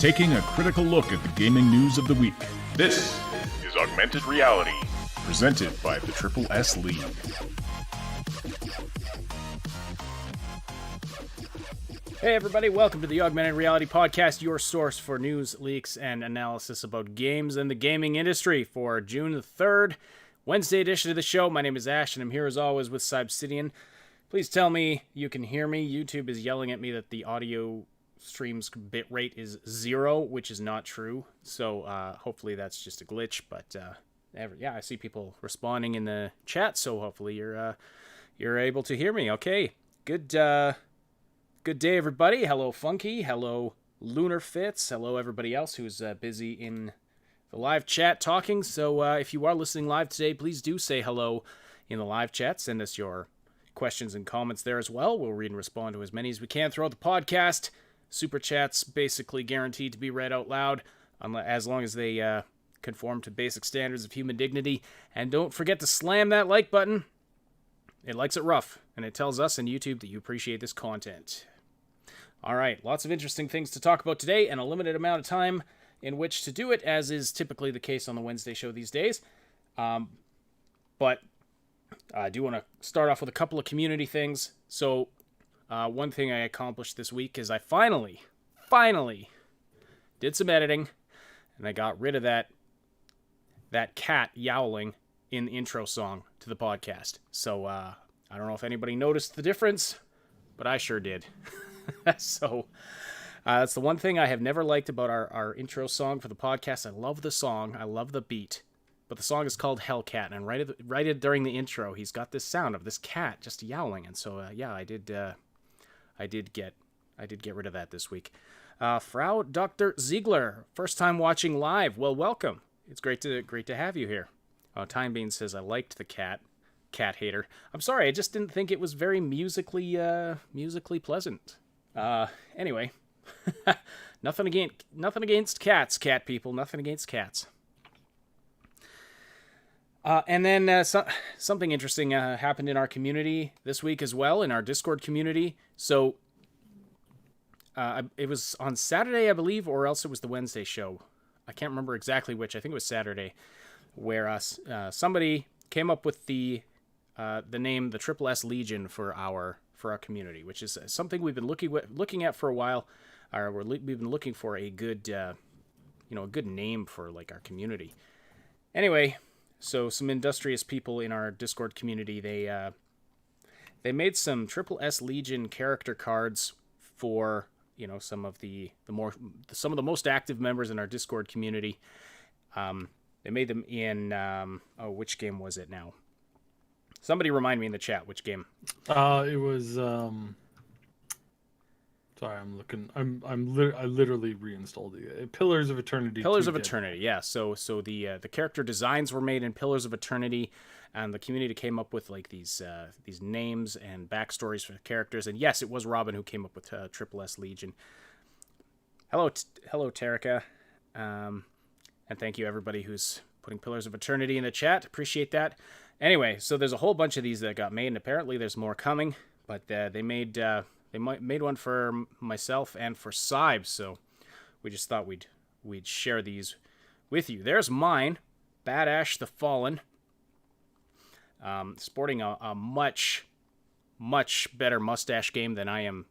taking a critical look at the gaming news of the week. This is Augmented Reality, presented by the Triple S League. Hey everybody, welcome to the Augmented Reality Podcast, your source for news, leaks, and analysis about games and the gaming industry for June the 3rd, Wednesday edition of the show. My name is Ash, and I'm here as always with Cybsidian. Please tell me you can hear me. YouTube is yelling at me that the audio stream's bit rate is 0, which is not true, so hopefully that's just a glitch, but yeah, I see people responding in the chat, so hopefully you're able to hear me. Okay, good day, everybody. Hello, Funky. Hello, Lunar Fits. Hello, everybody else who's busy in the live chat talking. So if you are listening live today, please do say hello in the live chat. Send us your questions and comments there as well. We'll read and respond to as many as we can throughout the podcast. Super chats basically guaranteed to be read out loud, as long as they conform to basic standards of human dignity. And don't forget to slam that like button. It likes it rough, and it tells us and YouTube that you appreciate this content. All right, lots of interesting things to talk about today, and a limited amount of time in which to do it, as is typically the case on the Wednesday show these days. But I do want to start off with a couple of community things. So one thing I accomplished this week is I finally did some editing, and I got rid of that cat yowling in the intro song to the podcast. So I don't know if anybody noticed the difference, but I sure did. So that's the one thing I have never liked about our intro song for the podcast. I love the song. I love the beat. But the song is called Hellcat, and right during the intro, he's got this sound of this cat just yowling. And so, yeah, I did get rid of that this week. Frau Dr. Ziegler, first time watching live. Well, welcome. It's great to have you here. Time Bean says, I liked the cat hater. I'm sorry, I just didn't think it was very musically pleasant. Anyway, nothing against cats, cat people. Nothing against cats. And then something interesting happened in our community this week as well, in our Discord community. So it was on Saturday, I believe, or else it was the Wednesday show. I can't remember exactly which. I think it was Saturday, where somebody came up with the name, the Triple S Legion, for our community, which is something we've been looking at for a while. We've been looking for a good, a good name for like our community. Anyway, so some industrious people in our Discord community, they made some Triple S Legion character cards for some of the most active members in our Discord community. They made them in which game was it now? Somebody remind me in the chat which game. It was sorry, I'm looking. I literally reinstalled it. Pillars of Eternity. Pillars of Eternity. Yeah. So the character designs were made in Pillars of Eternity, and the community came up with like these names and backstories for the characters. And yes, it was Robin who came up with Triple S Legion. Hello, Tarika, and thank you everybody who's putting Pillars of Eternity in the chat. Appreciate that. Anyway, so there's a whole bunch of these that got made, and apparently there's more coming. But they made one for myself and for Cyb, so we just thought we'd share these with you. There's mine, Bad Ash the Fallen, sporting a much better mustache game than I am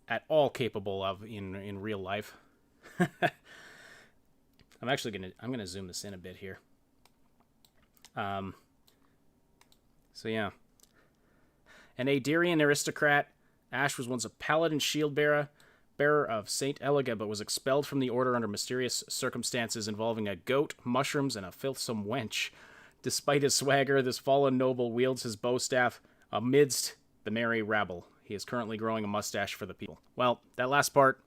at all capable of in real life. I'm gonna zoom this in a bit here. So yeah, an Adirian aristocrat, Ash was once a paladin shield bearer of Saint Elega, but was expelled from the order under mysterious circumstances involving a goat, mushrooms, and a filthsome wench. Despite his swagger, this fallen noble wields his bowstaff amidst the merry rabble. He is currently growing a mustache for the people. Well, that last part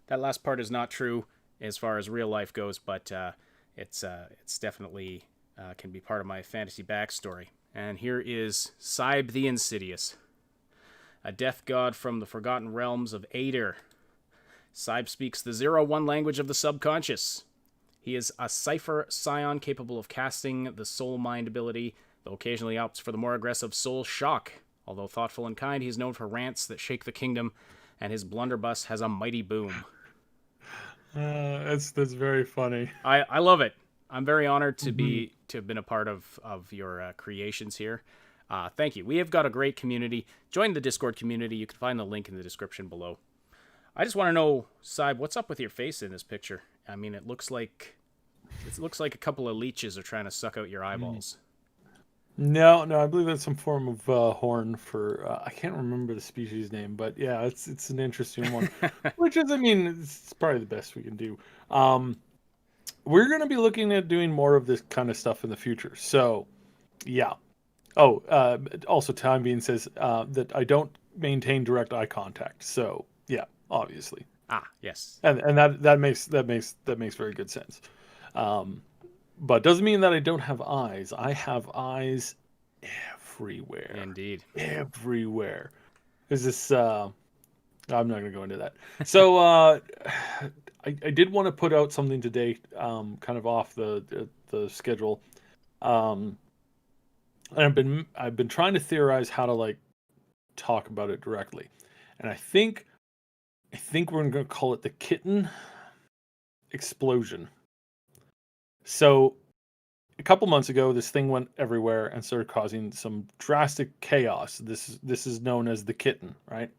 is not true as far as real life goes, but it's definitely can be part of my fantasy backstory. And here is Cyb the Insidious, a death god from the forgotten realms of Ader. Cyb speaks the 0-1 language of the subconscious. He is a cipher scion capable of casting the soul mind ability, though occasionally opts for the more aggressive soul shock. Although thoughtful and kind, he is known for rants that shake the kingdom, and his blunderbuss has a mighty boom. That's very funny. I love it. I'm very honored to Mhm. have been a part of your creations here. Thank you. We have got a great community. Join the Discord community. You can find the link in the description below. I just want to know, Saib, what's up with your face in this picture? I mean, it looks like a couple of leeches are trying to suck out your eyeballs. No, I believe that's some form of horn for I can't remember the species name, but yeah, it's an interesting one. Which is, I mean, it's probably the best we can do. We're going to be looking at doing more of this kind of stuff in the future. So, yeah. Oh, also, Time Bean says that I don't maintain direct eye contact. So, yeah, obviously, Ah, yes. and that makes very good sense. Um, but doesn't mean that I don't have eyes. I have eyes everywhere, Indeed. everywhere. Is this? I'm not going to go into that. So, I did want to put out something today, kind of off the schedule. Um, and I've been trying to theorize how to like talk about it directly, and I think we're going to call it the Kitten Explosion. So a couple months ago, this thing went everywhere and started causing some drastic chaos. This is known as the Kitten, right?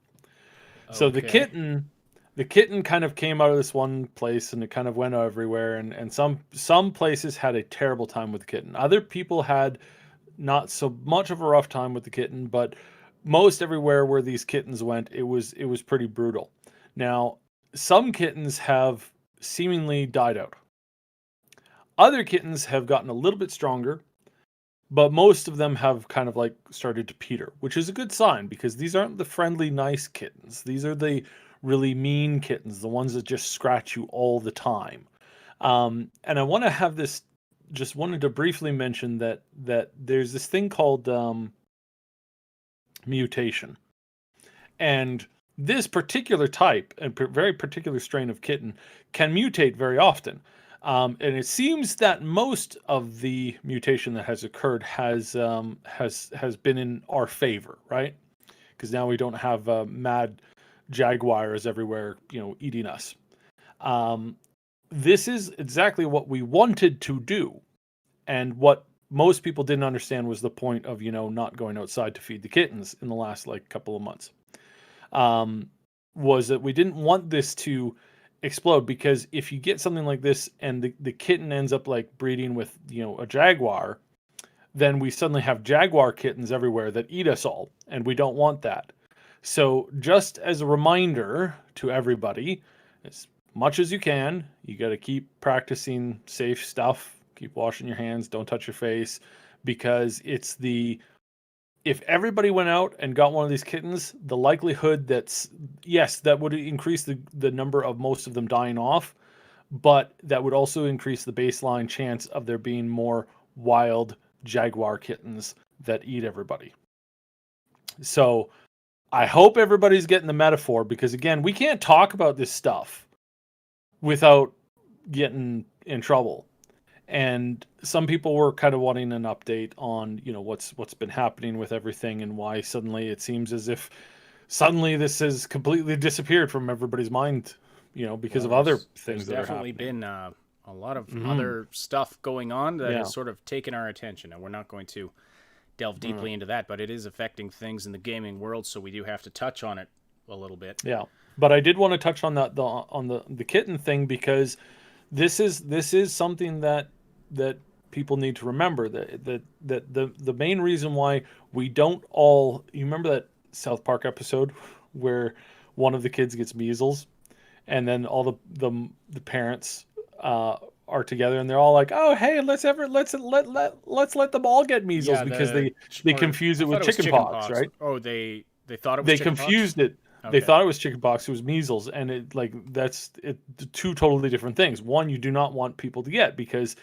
So Okay. the kitten kind of came out of this one place and it kind of went everywhere, and some places had a terrible time with the kitten. Other people had not so much of a rough time with the kitten, but most everywhere where these kittens went, it was pretty brutal. Now, some kittens have seemingly died out. Other kittens have gotten a little bit stronger, but most of them have kind of like started to peter, which is a good sign because these aren't the friendly, nice kittens. These are the really mean kittens, the ones that just scratch you all the time. And I want to have this. Just wanted to briefly mention that there's this thing called mutation, and this particular type and very particular strain of kitten can mutate very often. And it seems that most of the mutation that has occurred has been in our favor, right? Because now we don't have mad jaguars everywhere, eating us. Um, this is exactly what we wanted to do, and what most people didn't understand was the point of not going outside to feed the kittens in the last like couple of months. Um, was that we didn't want this to explode, because if you get something like this and the kitten ends up like breeding with a jaguar, then we suddenly have jaguar kittens everywhere that eat us all, and we don't want that. So just as a reminder to everybody, as much as you can, you got to keep practicing safe stuff, keep washing your hands, don't touch your face, because if everybody went out and got one of these kittens, the likelihood that would increase the number of most of them dying off, but that would also increase the baseline chance of there being more wild jaguar kittens that eat everybody. So I hope everybody's getting the metaphor, because again, we can't talk about this stuff without getting in trouble. And some people were kind of wanting an update on what's been happening with everything, and why suddenly it seems as if suddenly this has completely disappeared from everybody's mind, because Well, of other there's things that are definitely happening. been a lot of Hmm. other stuff going on that Yeah. has sort of taken our attention, and we're not going to delve Mm. deeply into that, but it is affecting things in the gaming world, so we do have to touch on it a little bit. Yeah. But I did want to touch on the kitten thing, because this is something that people need to remember, that the main reason why we don't all, you remember that South Park episode where one of the kids gets measles, and then all the parents are together, and they're all like, "Oh, hey, let's let them all get measles," Yeah, because they or confuse I it thought with it was chicken pox, chickenpox. right? Oh, they thought it was They chickenpox. confused it. They Okay. thought it was chickenpox. It was measles, and that's two totally different things. One, you do not want people to get, because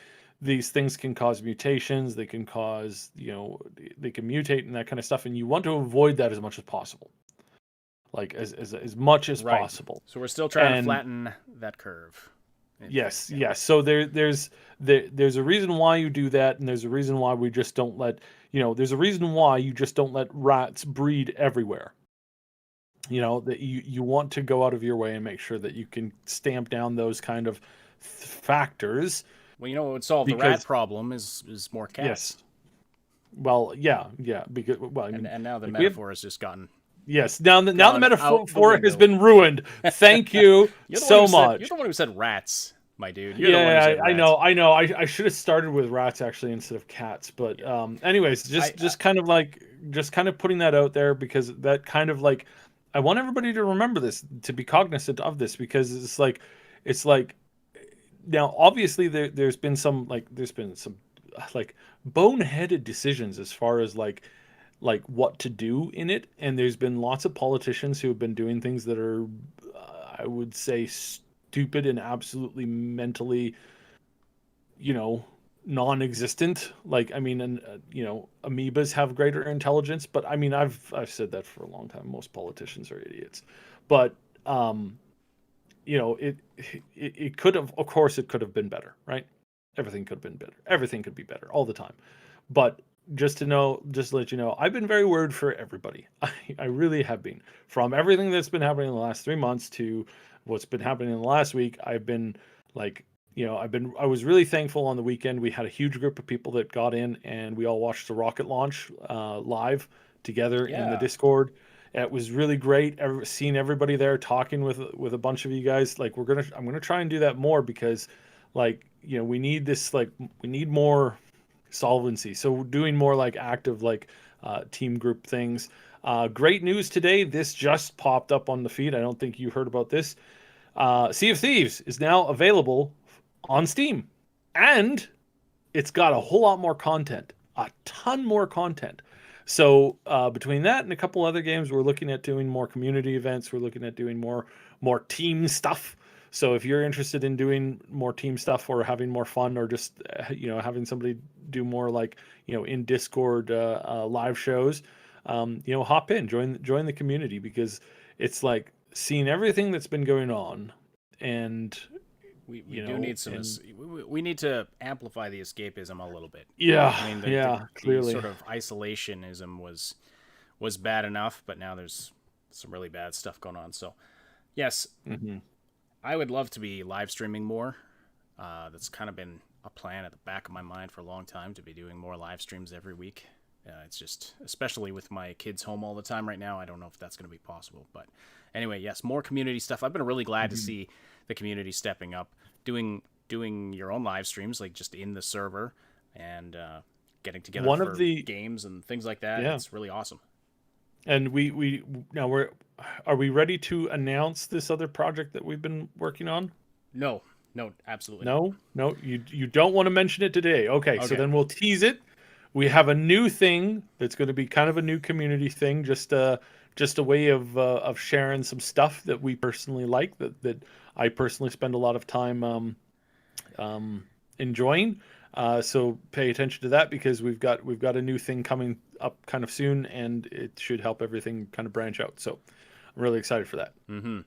these things can cause mutations. They can cause they can mutate and that kind of stuff, and you want to avoid that as much as possible, like as much as Right. possible. So we're still trying to And flatten that curve. yes, Yeah. yes. So there's a reason why you do that, and there's a reason why we just don't let there's a reason why you just don't let rats breed everywhere. that you want to go out of your way and make sure that you can stamp down those kind of factors. Well, what would solve the rat problem is more cats. Yes. Well, yeah, because I mean, And now the like metaphor has just gotten yes. Now the out the metaphor has window. been ruined. Thank you so much. You're the one who said rats, my dude. You're Yeah, the one who said rats. I know. I should have started with rats actually instead of cats. But anyways, just kind of putting that out there, because that kind of like, I want everybody to remember this, to be cognizant of this, because it's like now obviously there's been some boneheaded decisions as far as like what to do in it, and there's been lots of politicians who have been doing things that are I would say stupid and absolutely mentally non-existent. Like, I mean, and amoebas have greater intelligence, but I mean, I've said that for a long time. Most politicians are idiots, but it could have, of course, it could have been better, right? Everything could have been better. Everything could be better all the time. But just to let you know, I've been very worried for everybody. I really have been. From everything that's been happening in the last 3 months to what's been happening in the last week, I've been like, I was really thankful on the weekend. We had a huge group of people that got in, and we all watched the rocket launch live together in the Discord. It was really great. Seeing everybody there talking with a bunch of you guys. Like, I'm gonna try and do that more, because we need this, we need more solvency. So doing more like active team group things. Great news today. This just popped up on the feed. I don't think you heard about this. Sea of Thieves is now available on Steam, and it's got a whole lot more content, a ton more content. So between that and a couple other games, we're looking at doing more community events. We're looking at doing more team stuff. So if you're interested in doing more team stuff, or having more fun, or just having somebody do more in Discord live shows, hop in, join the community, because it's like seeing everything that's been going on, and we do need some. We need to amplify the escapism a little bit. Yeah, I mean, clearly, the sort of isolationism was bad enough, but now there's some really bad stuff going on. So, yes, I would love to be live streaming more. That's kind of been a plan at the back of my mind for a long time, to be doing more live streams every week. It's just, especially with my kids home all the time right now, I don't know if that's going to be possible. But anyway, yes, more community stuff. I've been really glad to see the community stepping up, doing your own live streams, like just in the server, and getting together for games and things like that. Yeah. It's really awesome. And are we ready to announce this other project that we've been working on? No, absolutely no. You don't want to mention it today. Okay, so then we'll tease it. We have a new thing that's going to be kind of a new community thing, just a way of sharing some stuff that we personally like, that I personally spend a lot of time enjoying. So pay attention to that, because we've got a new thing coming up kind of soon, and it should help everything kind of branch out. So I'm really excited for that. Mm-hmm.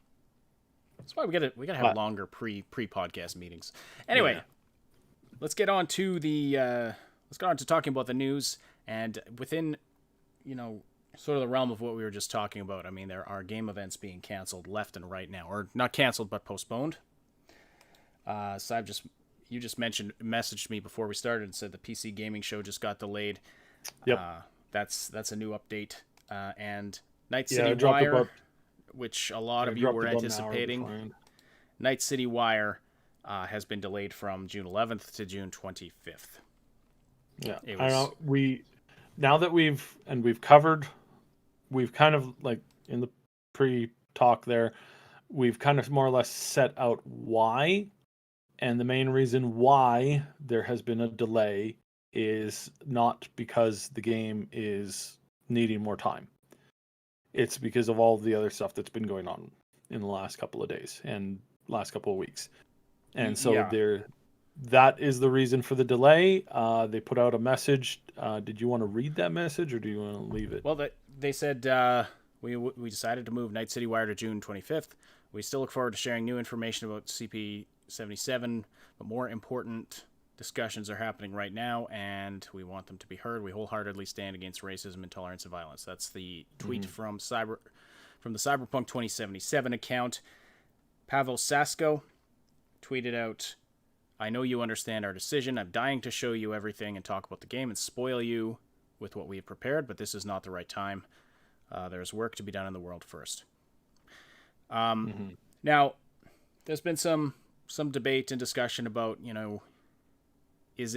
That's why we gotta have longer pre-podcast meetings. Anyway, let's get on to talking about the news, and within sort of the realm of what we were just talking about. I mean, there are game events being canceled left and right now, or not canceled but postponed. So you just messaged me before we started and said the PC gaming show just got delayed. Yep. That's a new update. And Night City Wire, which a lot of you were anticipating. Night City Wire has been delayed from June 11th to June 25th. Yeah. I know, we've kind of, like, in the pre-talk there, we've kind of more or less set out why. And the main reason why there has been a delay is not because the game is needing more time. It's because of all the other stuff that's been going on in the last couple of days and last couple of weeks. And so that is the reason for the delay. They put out a message. Did you want to read that message, or do you want to leave it? Well, they said, we decided to move Night City Wire to June 25th. We still look forward to sharing new information about CP77, but more important discussions are happening right now, and we want them to be heard. We wholeheartedly stand against racism, intolerance, and violence. That's the tweet from from the Cyberpunk 2077 account. Pavel Sasko tweeted out, "I know you understand our decision. I'm dying to show you everything and talk about the game and spoil you with what we have prepared, but this is not the right time. There's work to be done in the world first." Now, there's been some debate and discussion about, is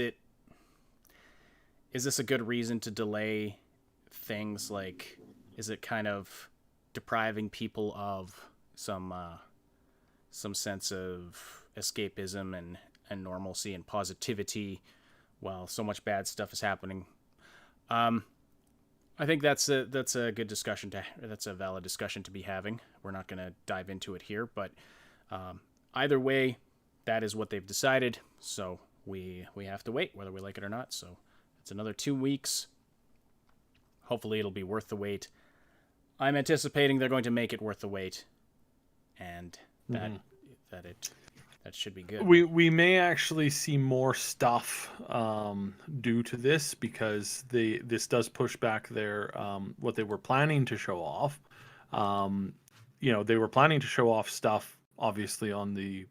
this a good reason to delay things? Like, is it kind of depriving people of some sense of escapism and normalcy and positivity while so much bad stuff is happening? I think that's a good discussion that's a valid discussion to be having. We're not going to dive into it here, but either way, that is what they've decided. So we have to wait, whether we like it or not. So it's another 2 weeks. Hopefully it'll be worth the wait. I'm anticipating they're going to make it worth the wait, and that should be good. We may actually see more stuff due to this, because this does push back their what they were planning to show off. They were planning to show off stuff, obviously on the,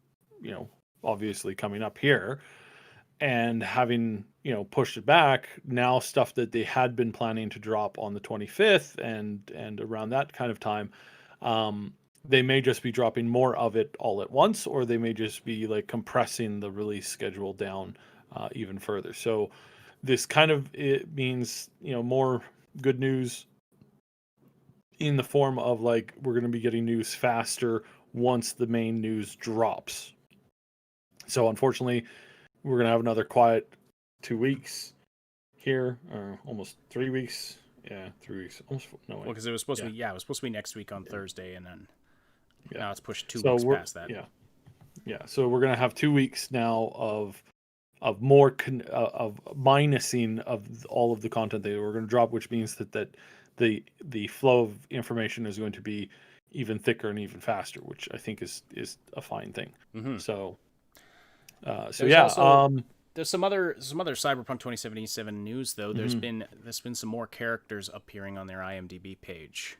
obviously coming up here, and having pushed it back. Now stuff that they had been planning to drop on the 25th and around that kind of time, they may just be dropping more of it all at once, or they may just be like compressing the release schedule down even further. So this kind of, it means, more good news in the form of, like, we're going to be getting news faster once the main news drops. So unfortunately, we're going to have another quiet 2 weeks here, or almost 3 weeks. Yeah, 3 weeks. Almost, no way. Well, because it was supposed to be, it was supposed to be next week on Thursday, and then now it's pushed 2 weeks past that. Yeah. So we're gonna have 2 weeks now of more of minusing of all of the content that we're gonna drop, which means that the flow of information is going to be even thicker and even faster, which I think is a fine thing. Mm-hmm. So there's some other Cyberpunk 2077 news though. There's been some more characters appearing on their IMDb page,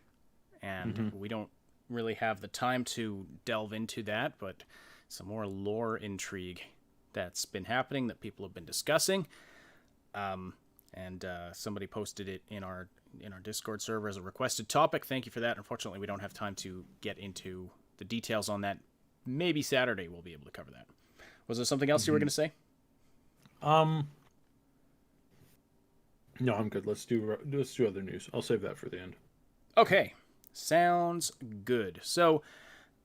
and we don't really have the time to delve into that, but some more lore intrigue that's been happening that people have been discussing. And somebody posted it in our Discord server as a requested topic. Thank you for that. Unfortunately, we don't have time to get into the details on that. Maybe Saturday we'll be able to cover that. Was there something else you were going to say? No, I'm good. Let's do other news. I'll save that for the end. Okay. Sounds good. So,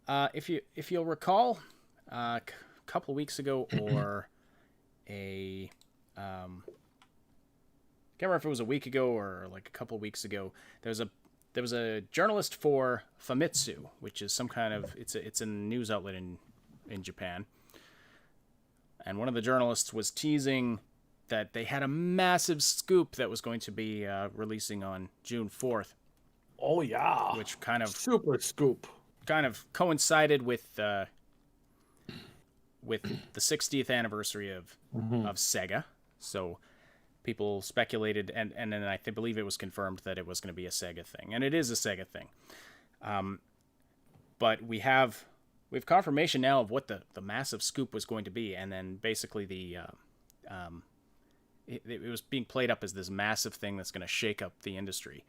if you'll recall, a couple of weeks ago, or can't remember if it was a week ago or like a couple of weeks ago, there was a journalist for Famitsu, which is some kind of it's a news outlet in Japan, and one of the journalists was teasing that they had a massive scoop that was going to be releasing on June 4th. Oh yeah, which kind of super scoop kind of coincided with the 60th anniversary of Sega. So people speculated, and then I believe it was confirmed that it was going to be a Sega thing, and it is a Sega thing. But we have confirmation now of what the massive scoop was going to be, and then basically it was being played up as this massive thing that's going to shake up the industry.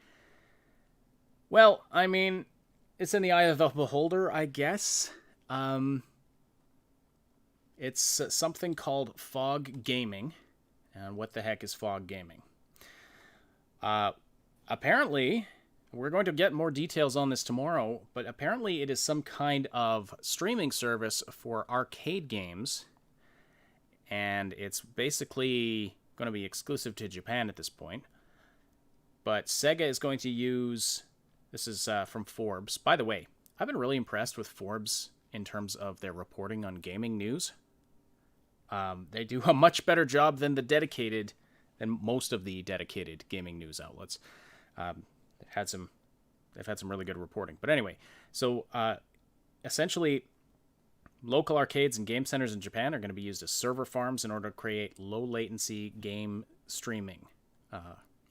Well, I mean, it's in the eye of the beholder, I guess. It's something called Fog Gaming. And what the heck is Fog Gaming? Apparently, we're going to get more details on this tomorrow, but apparently it is some kind of streaming service for arcade games. And it's basically going to be exclusive to Japan at this point. But Sega is going to use... This is from Forbes. By the way, I've been really impressed with Forbes in terms of their reporting on gaming news. They do a much better job than most of the dedicated gaming news outlets. They've had some really good reporting. But anyway, so essentially, local arcades and game centers in Japan are going to be used as server farms in order to create low latency game streaming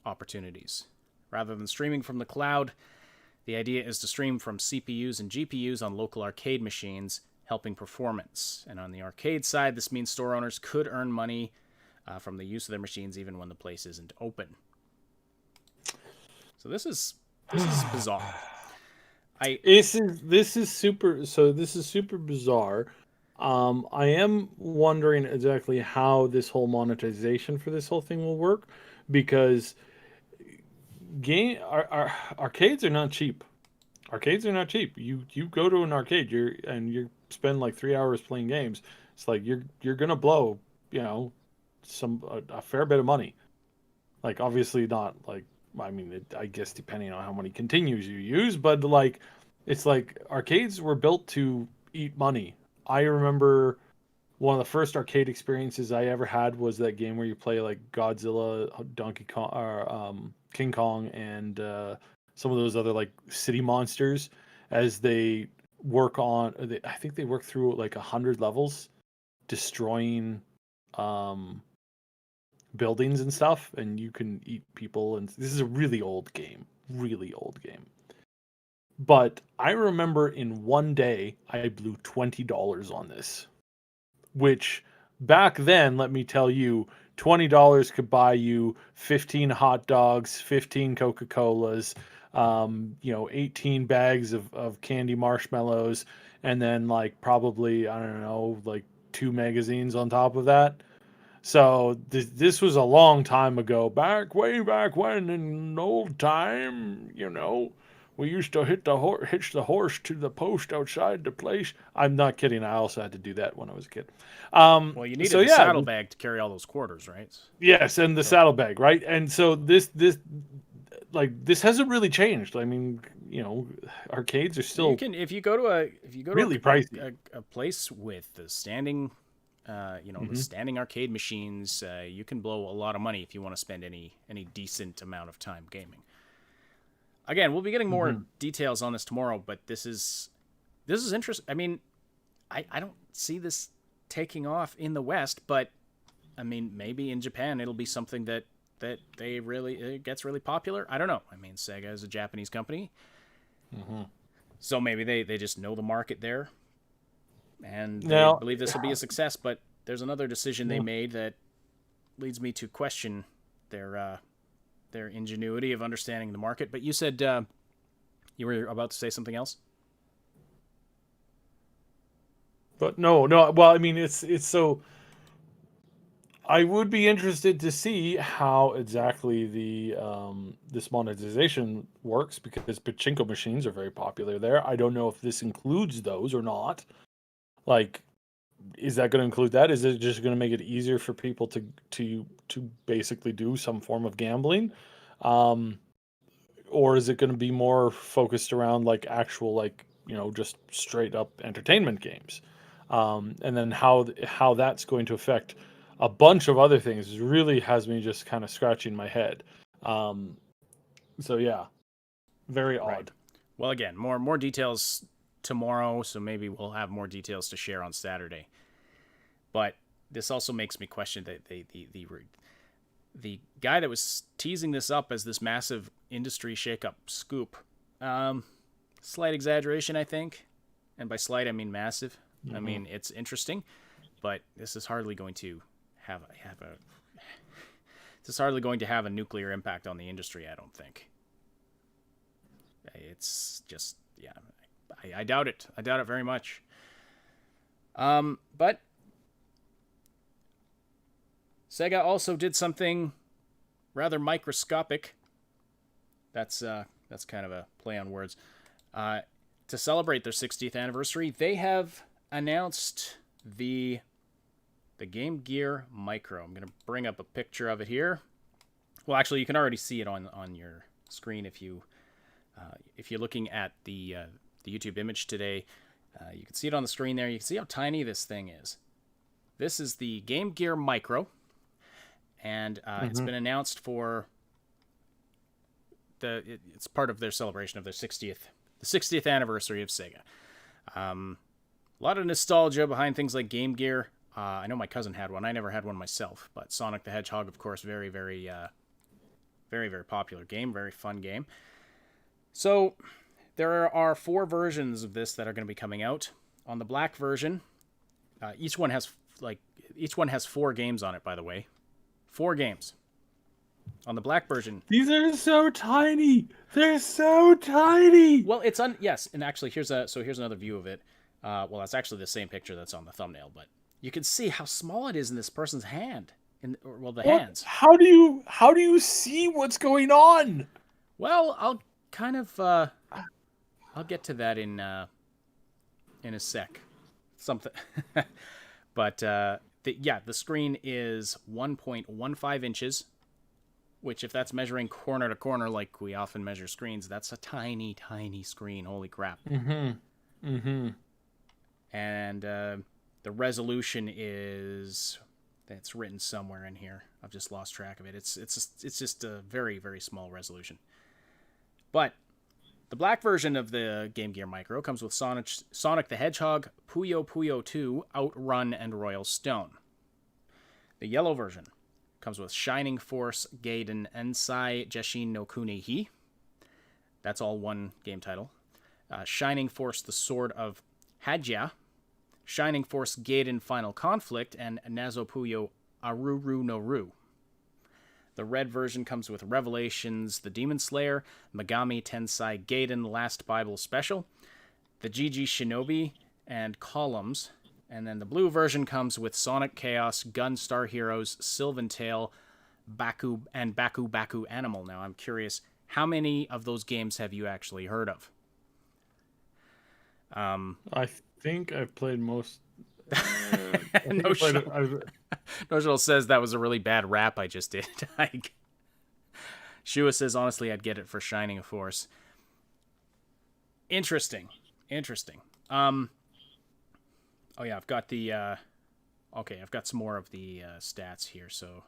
opportunities. Rather than streaming from the cloud, The idea is to stream from CPUs and GPUs on local arcade machines, helping performance. And on the arcade side, this means store owners could earn money from the use of their machines even when the place isn't open. So this is bizarre. This is super bizarre. I am wondering exactly how this whole monetization for this whole thing will work, because arcades are not cheap. Arcades are not cheap. You go to an arcade, you spend like 3 hours playing games. It's like you're gonna blow, a fair bit of money. Like, obviously not like, I mean, I guess depending on how many continues you use, but like, it's like arcades were built to eat money. I remember one of the first arcade experiences I ever had was that game where you play like Godzilla, Donkey Kong, or King Kong, and some of those other like city monsters as they work on. I think they work through like 100 levels, destroying buildings and stuff, and you can eat people. And this is a really old game. But I remember in one day I blew $20 on this, which back then, let me tell you, $20 could buy you 15 hot dogs, 15 Coca-Colas, 18 bags of candy marshmallows, and then like probably, I don't know, like 2 magazines on top of that. So this was a long time ago, way back when, in old time, we used to hitch the horse to the post outside the place. I'm not kidding. I also had to do that when I was a kid. Well, you needed the saddlebag to carry all those quarters, right? Yes, and the saddlebag, right? And so this hasn't really changed. I mean, arcades are still if you go to really pricey. A place with the standing the standing arcade machines, you can blow a lot of money if you want to spend any decent amount of time gaming. Again, we'll be getting more details on this tomorrow, but this is interesting. I mean, I don't see this taking off in the West, but I mean, maybe in Japan it'll be something that they really, it gets really popular. I don't know. I mean, Sega is a Japanese company, so maybe they just know the market there, and they believe this will be a success. But there's another decision they made that leads me to question their ingenuity of understanding the market. But you said you were about to say something else. But no. Well, I mean, it's so. I would be interested to see how exactly the this monetization works, because pachinko machines are very popular there. I don't know if this includes those or not. Like, is that going to include that? Is it just going to make it easier for people to basically do some form of gambling, or is it going to be more focused around like actual, like, just straight up entertainment games, and then how that's going to affect a bunch of other things really has me just kind of scratching my head. So yeah, very odd. Right. Well, again, more details tomorrow, so maybe we'll have more details to share on Saturday. But this also makes me question that the guy that was teasing this up as this massive industry shakeup scoop. Slight exaggeration, I think, and by slight I mean massive. I mean, it's interesting, but this is hardly going to have a nuclear impact on the industry, I don't think. It's just, yeah, I doubt it. I doubt it very much. But Sega also did something rather microscopic. That's kind of a play on words. To celebrate their 60th anniversary, they have announced the Game Gear Micro. I'm going to bring up a picture of it here. Well, actually, you can already see it on your screen if you're looking at the YouTube image today. You can see it on the screen there. You can see how tiny this thing is. This is the Game Gear Micro, and it's been announced for it's part of their celebration of their 60th anniversary of Sega. A lot of nostalgia behind things like Game Gear. I know my cousin had one. I never had one myself, but Sonic the Hedgehog, of course, very, very, very, very popular game, very fun game. So There are 4 versions of this that are going to be coming out. On the black version, each one has 4 games on it, by the way. 4 games. On the black version. These are so tiny. They're so tiny. Well, yes, and actually here's another view of it. Well, that's actually the same picture that's on the thumbnail, but you can see how small it is in this person's hand. Hands. How do you see what's going on? Well, I'll kind of I'll get to that in a sec. Something. But the screen is 1.15 inches, which if that's measuring corner to corner like we often measure screens, that's a tiny, tiny screen. Holy crap. Mm-hmm. Mm-hmm. And the resolution is... It's written somewhere in here. I've just lost track of it. It's just a very, very small resolution. But the black version of the Game Gear Micro comes with Sonic the Hedgehog, Puyo Puyo 2, Outrun, and Royal Stone. The yellow version comes with Shining Force, Gaiden, Ensai, Jeshin no Kunehi. That's all one game title. Shining Force, The Sword of Hadja, Shining Force Gaiden Final Conflict, and Nazo Puyo Aruru no Ru. The red version comes with Revelations, The Demon Slayer, Megami Tensei Gaiden Last Bible Special, the GG Shinobi, and Columns. And then the blue version comes with Sonic Chaos, Gunstar Heroes, Sylvan Tale, Baku, and Baku Baku Animal. Now, I'm curious, how many of those games have you actually heard of? I think I've played most. Notional says that was a really bad rap I just did. Shua says, honestly, I'd get it for Shining Force. Interesting. Oh yeah, I've got the... I've got some more of the stats here, so...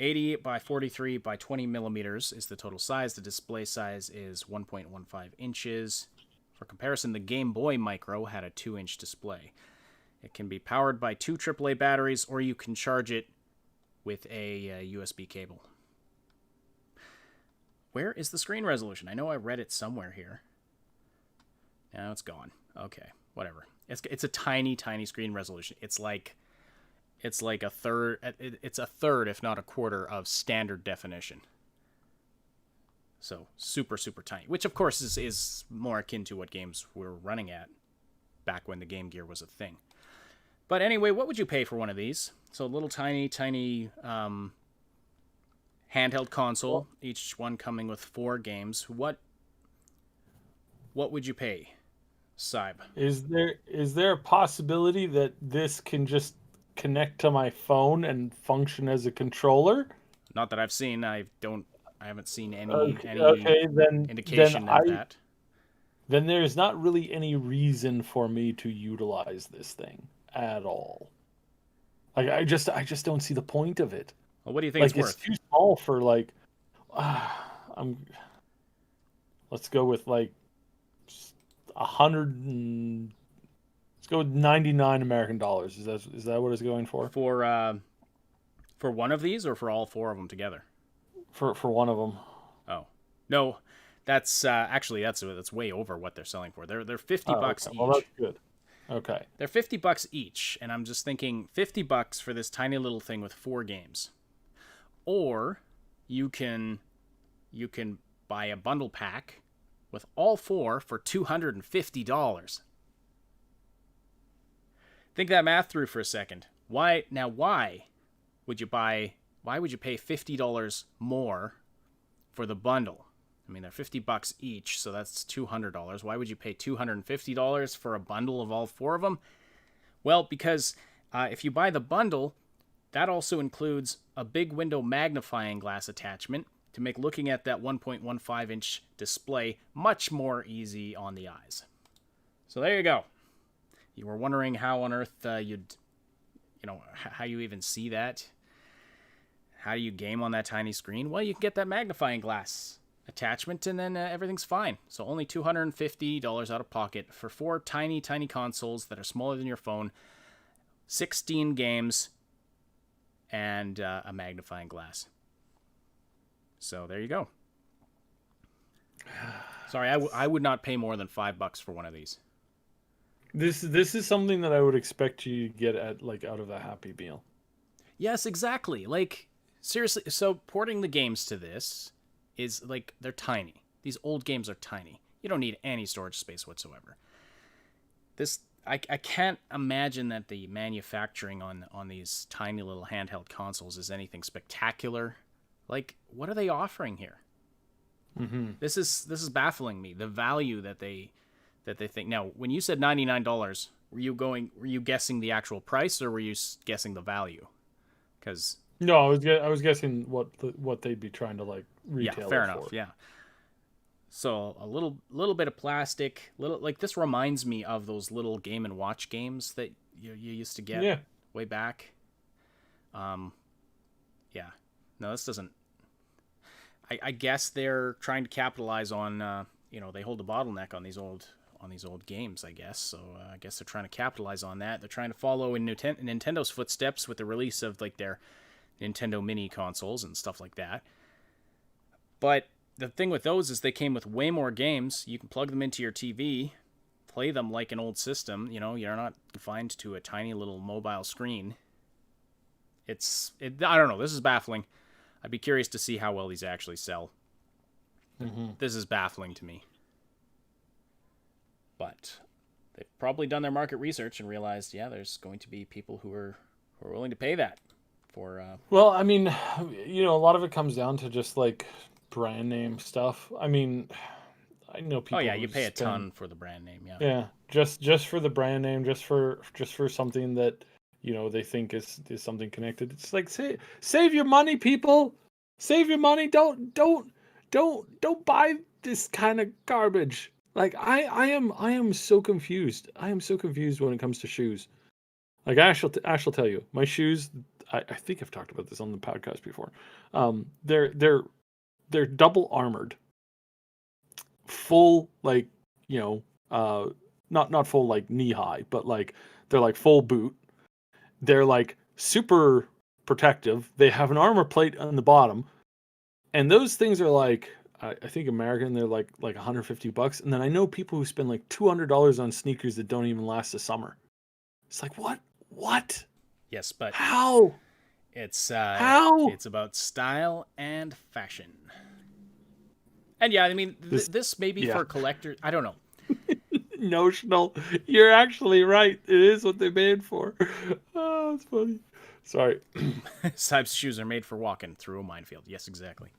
80 by 43 by 20 millimeters is the total size. The display size is 1.15 inches. For comparison, the Game Boy Micro had a 2-inch display. It can be powered by 2 AAA batteries, or you can charge it with a USB cable. Where is the screen resolution? I know I read it somewhere here. Now it's gone. Okay, whatever. It's a tiny, tiny screen resolution. It's like a third. It's a third, if not a quarter, of standard definition. So super, super tiny, which of course is more akin to what games were running at back when the Game Gear was a thing. But anyway, what would you pay for one of these? So a little tiny, tiny handheld console, each one coming with 4 games. What would you pay, Cyb? Is there a possibility that this can just connect to my phone and function as a controller? Not that I've seen. I haven't seen any indication of that. Then there's not really any reason for me to utilize this thing at all. Like I just don't see the point of it. Well, what do you think it's worth? It's too small for let's go with 100. Let's go with 99 American dollars. Is that what it's going for? For one of these, or for all 4 of them together? For one of them. Oh no, that's that's way over what they're selling for. They're $50 each. Well, that's good. Okay. They're $50 each, and I'm just thinking $50 for this tiny little thing with 4 games, or you can buy a bundle pack with all 4 for $250. Think that math through for a second. Why would you pay $50 more for the bundle? I mean, they're $50 each, so that's $200. Why would you pay $250 for a bundle of all 4 of them? Well, because if you buy the bundle, that also includes a big window magnifying glass attachment to make looking at that 1.15-inch display much more easy on the eyes. So there you go. You were wondering how on earth how you even see that? How do you game on that tiny screen? Well, you can get that magnifying glass attachment, and then everything's fine. So only $250 out of pocket for 4 tiny, tiny consoles that are smaller than your phone, 16 games, and a magnifying glass. So there you go. Sorry, I would not pay more than $5 for one of these. This is something that I would expect you to get at like out of a Happy Meal. Yes, exactly. Like, seriously, so porting the games to this is like, they're tiny. These old games are tiny. You don't need any storage space whatsoever. I can't imagine that the manufacturing on these tiny little handheld consoles is anything spectacular. Like, what are they offering here? This is baffling me. The value that they think. Now, when you said $99, were you guessing the actual price, or were you guessing the value? Because No, I was guessing what they'd be trying to like retail. yeah, fair it enough. for. Yeah. So a little bit of plastic, little like this reminds me of those little Game and Watch games that you used to get way back. Yeah. No, this doesn't. I guess they're trying to capitalize on they hold the bottleneck on these old games, I guess. So I guess they're trying to capitalize on that. They're trying to follow in Nintendo's footsteps with the release of like their Nintendo mini consoles and stuff like that. But the thing with those is they came with way more games. You can plug them into your TV, play them like an old system. You know, you're not confined to a tiny little mobile screen. I don't know. This is baffling. I'd be curious to see how well these actually sell. This is baffling to me. But they've probably done their market research and realized, yeah, there's going to be people who are willing to pay that for. Well, I mean, a lot of it comes down to just like brand name stuff. I mean, I know people. Oh yeah, you pay a ton for the brand name. Yeah. Yeah, just for the brand name, just for something that they think is something connected. It's like save your money, people. Save your money. Don't buy this kind of garbage. Like I am so confused. I am so confused when it comes to shoes. Like Ash will tell you, my shoes. I think I've talked about this on the podcast before. They're double armored, full like not full like knee high, but like they're like full boot. They're like super protective. They have an armor plate on the bottom, and those things are like I think American. They're like $150, and then I know people who spend like $200 on sneakers that don't even last a summer. It's like what? Yes, but how? It's how? It's about style and fashion. And yeah, I mean this may be for collectors. I don't know. Notional. You're actually right. It is what they made for. Oh, that's funny. Sorry. Sibes shoes are made for walking through a minefield. Yes, exactly.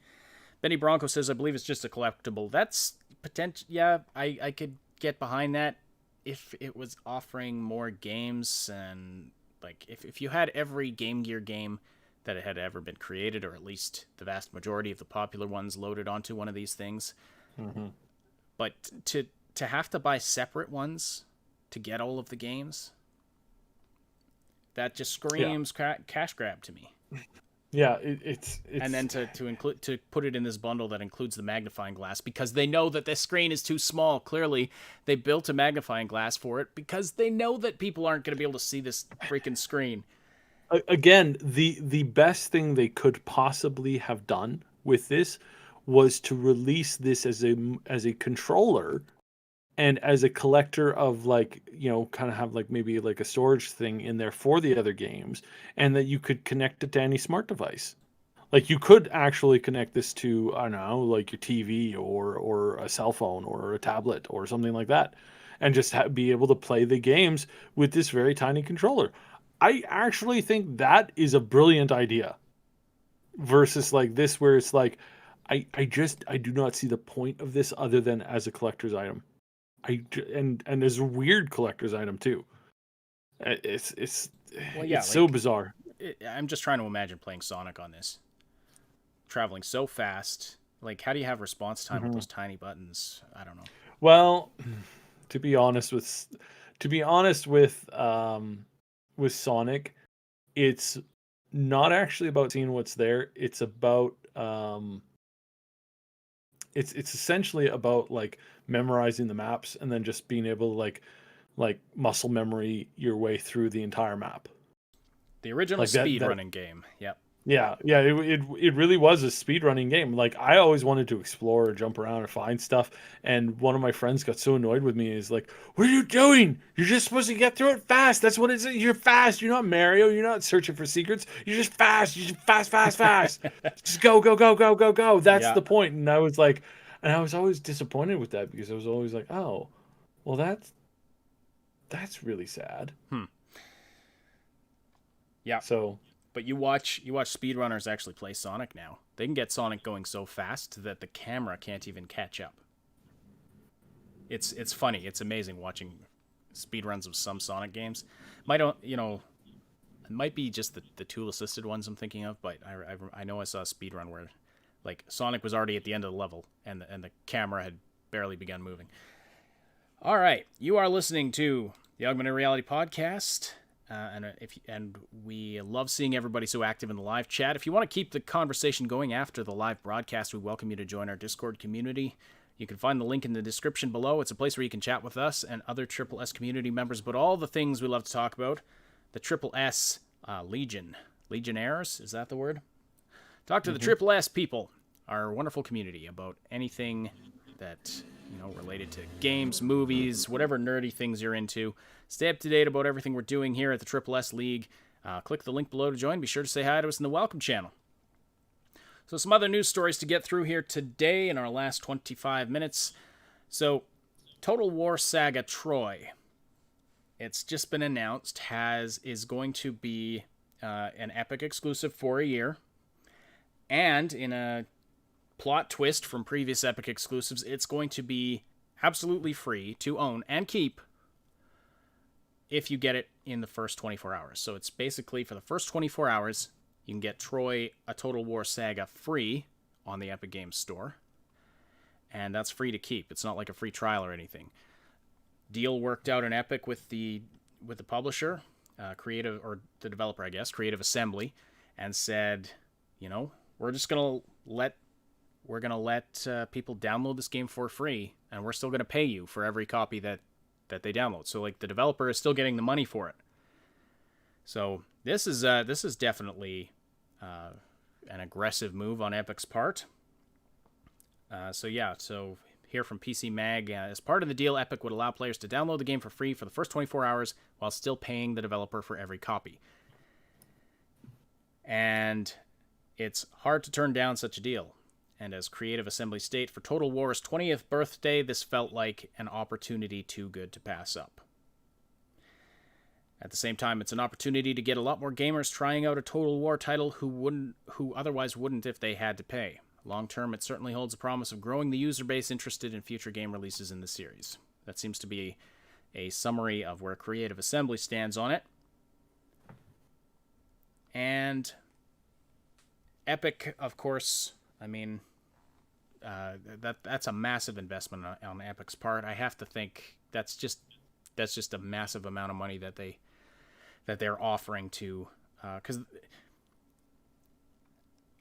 Benny Bronco says, I believe it's just a collectible. That's potential. Yeah, I could get behind that if it was offering more games, and like if you had every Game Gear game that had ever been created, or at least the vast majority of the popular ones loaded onto one of these things. But to have to buy separate ones to get all of the games, that just screams cash grab to me. Yeah, it's and then to put it in this bundle that includes the magnifying glass, because they know that this screen is too small. Clearly, they built a magnifying glass for it because they know that people aren't going to be able to see this freaking screen. Again, the best thing they could possibly have done with this was to release this as a controller and as a collector of like, kind of have like maybe like a storage thing in there for the other games, and that you could connect it to any smart device. Like you could actually connect this to, I don't know, like your TV or a cell phone or a tablet or something like that, and just be able to play the games with this very tiny controller. I actually think that is a brilliant idea versus like this, where it's like, I do not see the point of this other than as a collector's item. And as a weird collector's item too. It's so bizarre. I'm just trying to imagine playing Sonic on this, traveling so fast. Like, how do you have response time with those tiny buttons? I don't know. Well, to be honest with Sonic, it's not actually about seeing what's there. It's about it's essentially about like memorizing the maps and then just being able to like muscle memory your way through the entire map. The original speedrunning game. Yep. Yeah, yeah, it really was a speedrunning game. Like I always wanted to explore or jump around or find stuff, and one of my friends got so annoyed with me. He's like, "What are you doing? You're just supposed to get through it fast. That's what it's. You're fast. You're not Mario. You're not searching for secrets. You're just fast. You're just fast, fast, fast. Just go, go, go, go, go, go. That's Yeah. the point." And I was like, and I was always disappointed with that because I was always like, "Oh, well, that's really sad." Hmm. Yeah. So But you watch speedrunners actually play Sonic now. They can get Sonic going so fast that the camera can't even catch up. It's funny. It's amazing watching speedruns of some Sonic games. Might don't you know it might be just the tool assisted ones I'm thinking of, but I know I saw a speedrun where like Sonic was already at the end of the level and the camera had barely begun moving. All right, you are listening to the Augmented Reality Podcast. And we love seeing everybody so active in the live chat. If you want to keep the conversation going after the live broadcast, we welcome you to join our Discord community. You can find the link in the description below. It's a place where you can chat with us and other Triple S community members, but all the things we love to talk about. The Triple S Legionnaires, is that the word? Talk to the Triple S people, our wonderful community, about anything that related to games, movies, whatever nerdy things you're into. Stay up to date about everything we're doing here at the Triple S League. Click the link below to join. Be sure to say hi to us in the welcome channel. So some other news stories to get through here today in our last 25 minutes. So Total War Saga Troy. It's just been announced is going to be an Epic exclusive for a year. And in a plot twist from previous Epic exclusives, it's going to be absolutely free to own and keep if you get it in the first 24 hours. So it's basically for the first 24 hours, you can get Troy, a Total War Saga free on the Epic Games Store. And that's free to keep. It's not like a free trial or anything. Deal worked out in Epic with the publisher, Creative, or the developer, I guess, Creative Assembly, and said, we're just going to let people download this game for free, and we're still going to pay you for every copy that they download. So like the developer is still getting the money for it. So this is definitely an aggressive move on Epic's part. So here from PC Mag, as part of the deal, Epic would allow players to download the game for free for the first 24 hours while still paying the developer for every copy. And it's hard to turn down such a deal. And as Creative Assembly state, for Total War's 20th birthday, this felt like an opportunity too good to pass up. At the same time, it's an opportunity to get a lot more gamers trying out a Total War title who otherwise wouldn't if they had to pay. Long term, it certainly holds a promise of growing the user base interested in future game releases in the series. That seems to be a summary of where Creative Assembly stands on it. And Epic, of course, that's a massive investment on Epic's part. I have to think that's just a massive amount of money that they're offering to, because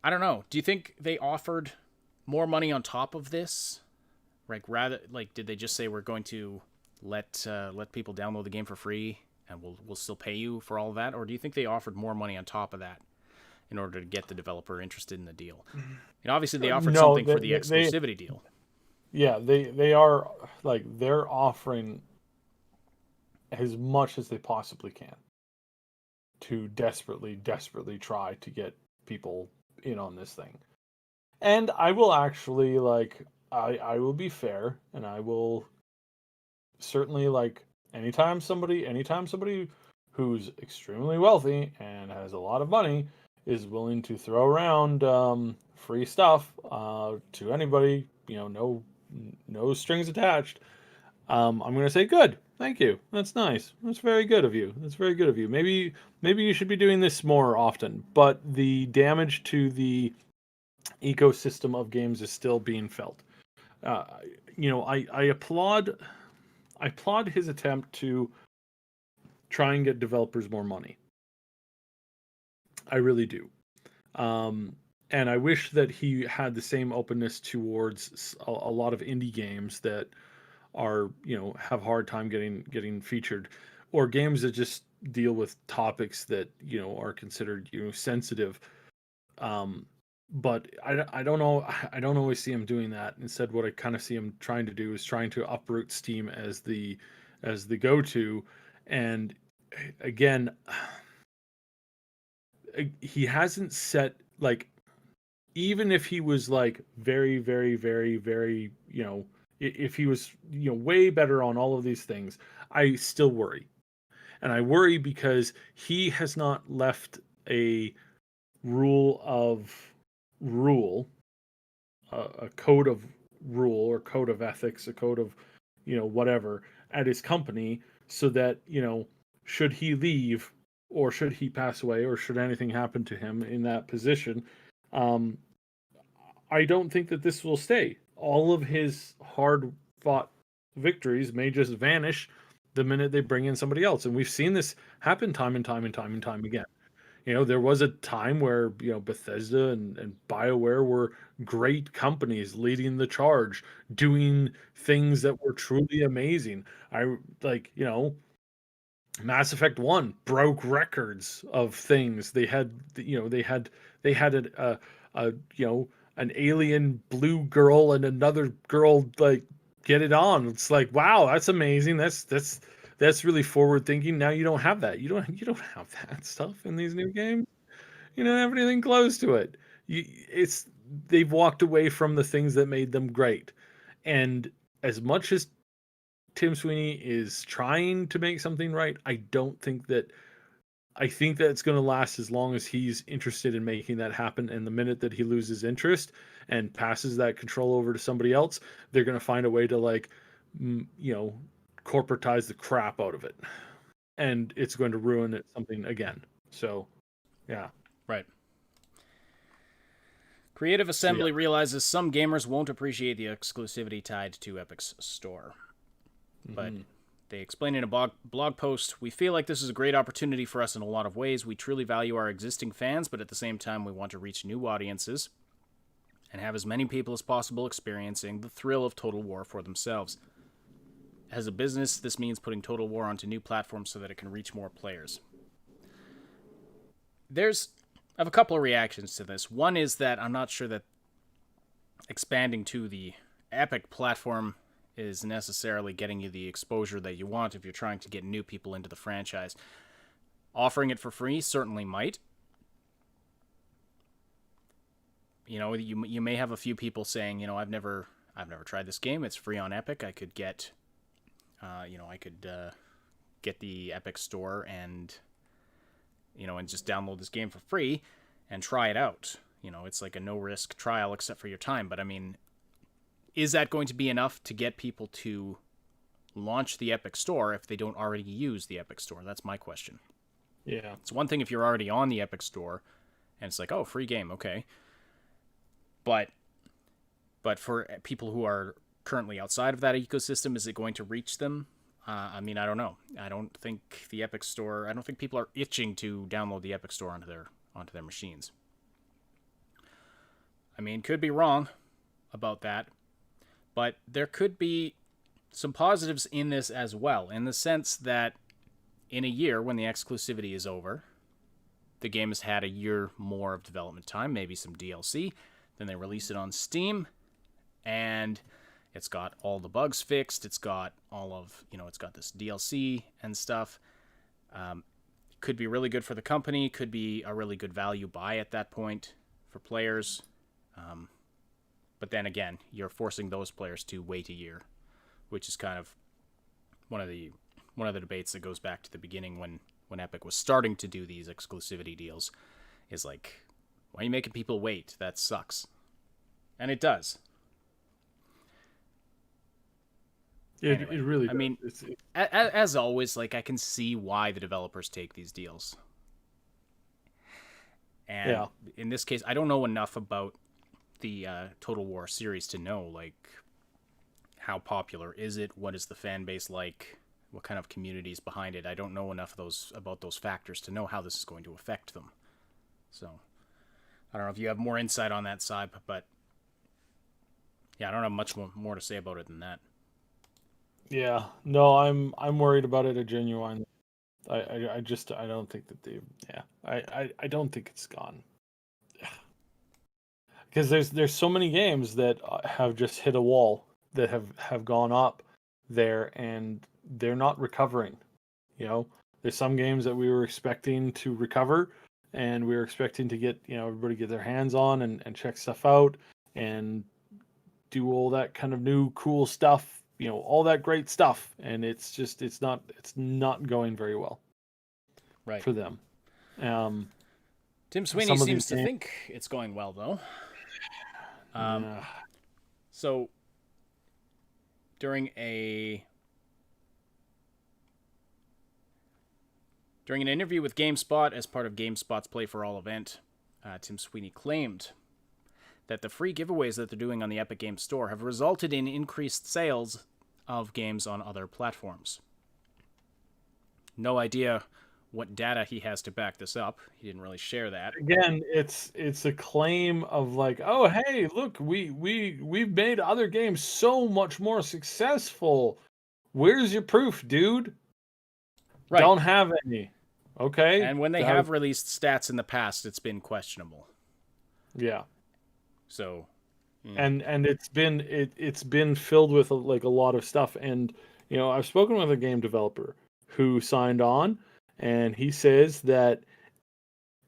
I don't know. Do you think they offered more money on top of this? Did they just say we're going to let people download the game for free and we'll still pay you for all of that, or do you think they offered more money on top of that in order to get the developer interested in the deal? And obviously they offered something for the exclusivity deal. Yeah, they are they're offering as much as they possibly can to desperately try to get people in on this thing. And I will actually I will be fair, and I will certainly anytime somebody who's extremely wealthy and has a lot of money is willing to throw around free stuff to anybody, no strings attached. I'm going to say good. Thank you. That's nice. That's very good of you. Maybe you should be doing this more often. But the damage to the ecosystem of games is still being felt. I applaud his attempt to try and get developers more money. I really do. And I wish that he had the same openness towards a lot of indie games that are, have a hard time getting featured, or games that just deal with topics that, are considered, sensitive. But I don't know. I don't always see him doing that. Instead, what I kind of see him trying to do is trying to uproot Steam as the go-to. And again, he hasn't set, like, even if he was like very, very, very, very, if he was, way better on all of these things, I still worry. And I worry because he has not left a rule of rule, a code of rule or code of ethics, a code of, whatever at his company, so that, should he leave or should he pass away or should anything happen to him in that position, um, I don't think that this will stay. All of his hard fought victories may just vanish the minute they bring in somebody else. And we've seen this happen time and time and time and time again. There was a time where, Bethesda and BioWare were great companies leading the charge, doing things that were truly amazing. I like, Mass Effect 1 broke records of things. They had a an alien blue girl and another girl like get it on. It's like, wow, that's amazing. That's really forward thinking. Now you don't have that. You don't have that stuff in these new games. You don't have anything close to it. They've walked away from the things that made them great. And as much as Tim Sweeney is trying to make something right, I think that it's going to last as long as he's interested in making that happen. And the minute that he loses interest and passes that control over to somebody else, they're going to find a way to, like, corporatize the crap out of it, and it's going to ruin it something again. So, yeah. Right. Creative Assembly realizes some gamers won't appreciate the exclusivity tied to Epic's store. But they explain in a blog post, "We feel like this is a great opportunity for us in a lot of ways. We truly value our existing fans, but at the same time, we want to reach new audiences and have as many people as possible experiencing the thrill of Total War for themselves. As a business, this means putting Total War onto new platforms so that it can reach more players." I have a couple of reactions to this. One is that I'm not sure that expanding to the Epic platform is necessarily getting you the exposure that you want if you're trying to get new people into the franchise. Offering it for free certainly might. You may have a few people saying, I've never tried this game. It's free on Epic. I could get, get the Epic store and just download this game for free and try it out. It's like a no-risk trial except for your time. But I mean, is that going to be enough to get people to launch the Epic Store if they don't already use the Epic Store? That's my question. Yeah. It's one thing if you're already on the Epic Store and it's like, oh, free game, okay. But for people who are currently outside of that ecosystem, is it going to reach them? I don't know. I don't think people are itching to download the Epic Store onto their machines. I mean, could be wrong about that. But there could be some positives in this as well, in the sense that in a year, when the exclusivity is over, the game has had a year more of development time, maybe some DLC, then they release it on Steam, and it's got all the bugs fixed, it's got it's got this DLC and stuff. Could be really good for the company, could be a really good value buy at that point for players. But then again, you're forcing those players to wait a year, which is kind of one of the debates that goes back to the beginning when Epic was starting to do these exclusivity deals. Is like, why are you making people wait? That sucks. And it does. Anyway, it really does. I mean, as always, like, I can see why the developers take these deals. And in this case, I don't know enough about the Total War series to know, like, how popular is it? What is the fan base like? What kind of communities behind it? I don't know enough about those factors to know how this is going to affect them. So, I don't know if you have more insight on that side, but yeah, I don't have much more to say about it than that. Yeah, no, I'm worried about it. Genuine. I don't think that I don't think it's gone. because there's so many games that have just hit a wall, that have gone up there, and they're not recovering. You know, there's some games that we were expecting to recover, and we were expecting to get, everybody get their hands on and check stuff out and do all that kind of new cool stuff, all that great stuff, and it's not going very well Right. for them. Tim Sweeney Some of seems these to games- think it's going well, though. Yeah. So, during an interview with GameSpot as part of GameSpot's Play for All event, Tim Sweeney claimed that the free giveaways that they're doing on the Epic Games Store have resulted in increased sales of games on other platforms. No idea what data he has to back this up. He didn't really share that. Again, it's a claim of like, oh hey, look, we've made other games so much more successful. Where's your proof, dude? Right. Don't have any. Okay. And when they have released stats in the past, it's been questionable. Yeah. So, and it's been filled with like a lot of stuff, and I've spoken with a game developer who signed on, and he says that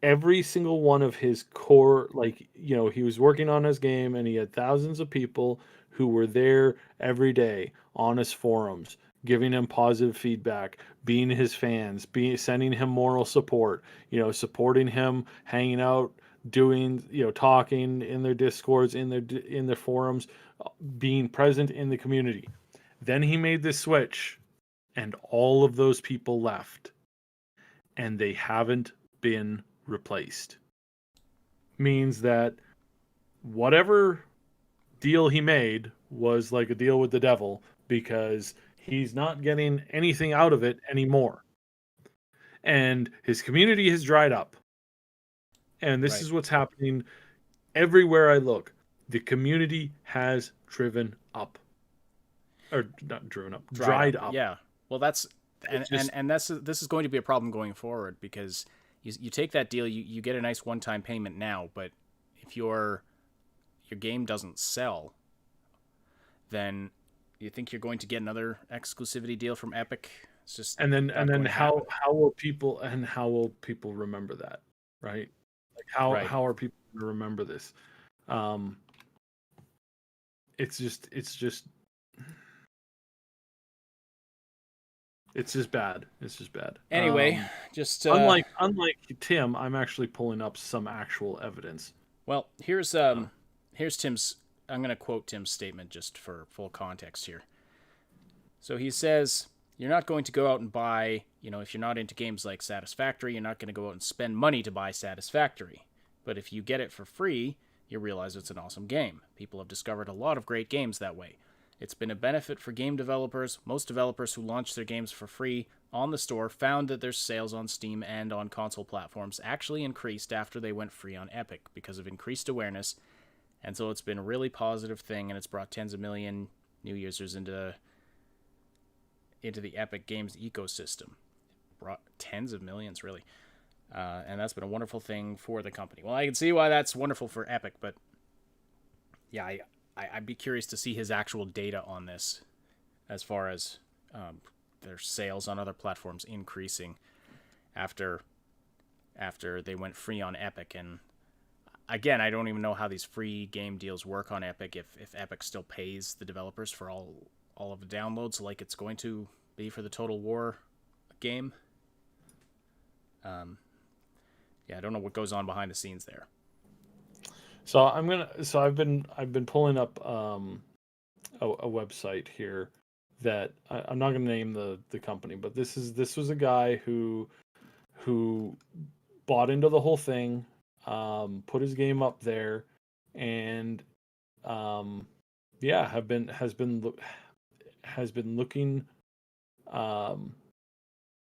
every single one of his core, like, he was working on his game, and he had thousands of people who were there every day on his forums, giving him positive feedback, being his fans, sending him moral support, supporting him, hanging out, doing, talking in their discords, in their forums, being present in the community. Then he made this switch, and all of those people left, and they haven't been replaced. Means that whatever deal he made was like a deal with the devil, because he's not getting anything out of it anymore. And his community has dried up. And this is what's happening everywhere I look. The community has driven up. Or not driven up, dried up. Yeah. Well, this is going to be a problem going forward, because you take that deal, you get a nice one-time payment now, but if your game doesn't sell, then you think you're going to get another exclusivity deal from Epic. It's just how will people remember that, right? Like how are people going to remember this? It's just bad. It's just bad. Anyway, unlike Tim, I'm actually pulling up some actual evidence. Well, here's Tim's. I'm going to quote Tim's statement just for full context here. So he says, you're not going to go out and buy, if you're not into games like Satisfactory, you're not going to go out and spend money to buy Satisfactory. But if you get it for free, you realize it's an awesome game. People have discovered a lot of great games that way. It's been a benefit for game developers. Most developers who launched their games for free on the store found that their sales on Steam and on console platforms actually increased after they went free on Epic because of increased awareness. And so it's been a really positive thing, and it's brought tens of million new users into the Epic Games ecosystem. Brought tens of millions, really. And that's been a wonderful thing for the company. Well, I can see why that's wonderful for Epic, but yeah, I'd be curious to see his actual data on this, as far as their sales on other platforms increasing after they went free on Epic. And again, I don't even know how these free game deals work on Epic, if Epic still pays the developers for all of the downloads like it's going to be for the Total War game. Yeah, I don't know what goes on behind the scenes there. So I've been pulling up a website here that I'm not going to name the company, but this was a guy who bought into the whole thing, put his game up there, and has been looking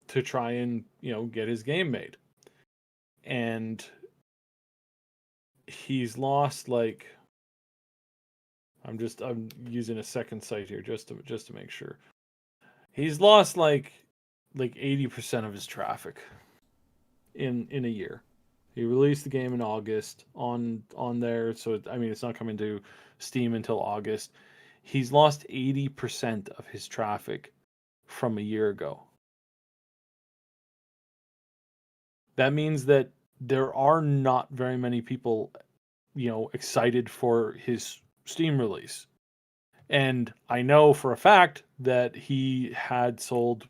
to try and get his game made, and he's lost, like, I'm using a second site here just to make sure. He's lost like 80% of his traffic in a year. He released the game in August on there, so I mean it's not coming to Steam until August. He's lost 80% of his traffic from a year ago. That means that there are not very many people, excited for his Steam release. And I know for a fact that he had sold,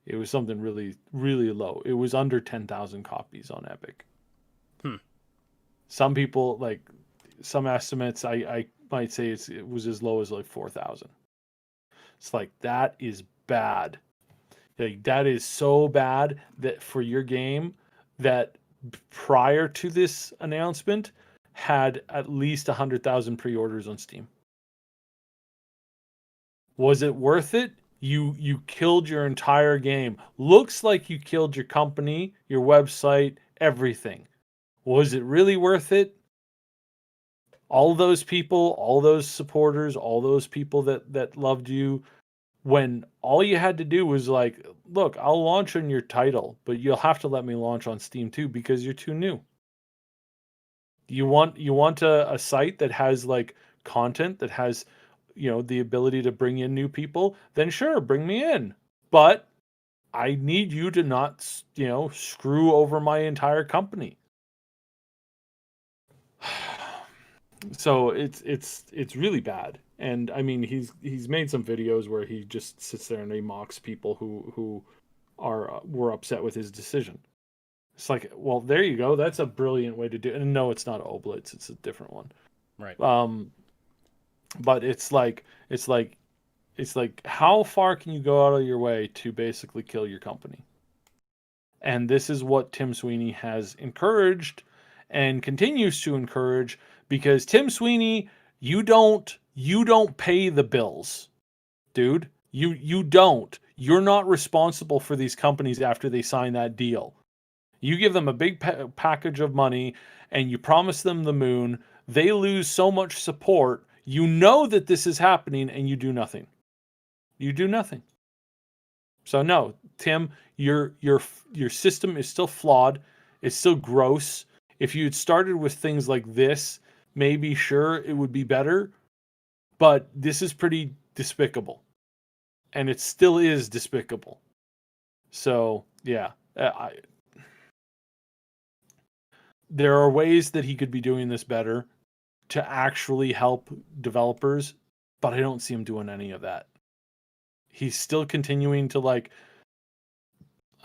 it was something really, really low. It was under 10,000 copies on Epic. Some people, like, some estimates, I might say it was as low as like 4,000. It's like, that is bad. Like, that is so bad that for your game that prior to this announcement had at least 100,000 pre-orders on Steam. Was it worth it? You killed your entire game. Looks like you killed your company, your website, everything. Was it really worth it? All those people, all those supporters, all those people that loved you, when all you had to do was like, look, I'll launch on your title, but you'll have to let me launch on Steam too because you're too new. You want a site that has like content that has, the ability to bring in new people, then sure, bring me in. But I need you to not, screw over my entire company. So it's really bad. And I mean, he's made some videos where he just sits there and he mocks people who were upset with his decision. It's like, well, there you go. That's a brilliant way to do it. And no, it's not Oblitz. It's a different one. Right. But it's like, how far can you go out of your way to basically kill your company? And this is what Tim Sweeney has encouraged and continues to encourage, because Tim Sweeney, you don't pay the bills, dude. You don't. You're not responsible for these companies after they sign that deal. You give them a big package of money and you promise them the moon. They lose so much support. You know that this is happening and you do nothing. You do nothing. So no, Tim, your system is still flawed. It's still gross. If you had started with things like this, maybe sure it would be better. But this is pretty despicable. And it still is despicable. So, yeah. There are ways that he could be doing this better to actually help developers, but I don't see him doing any of that. He's still continuing to, like,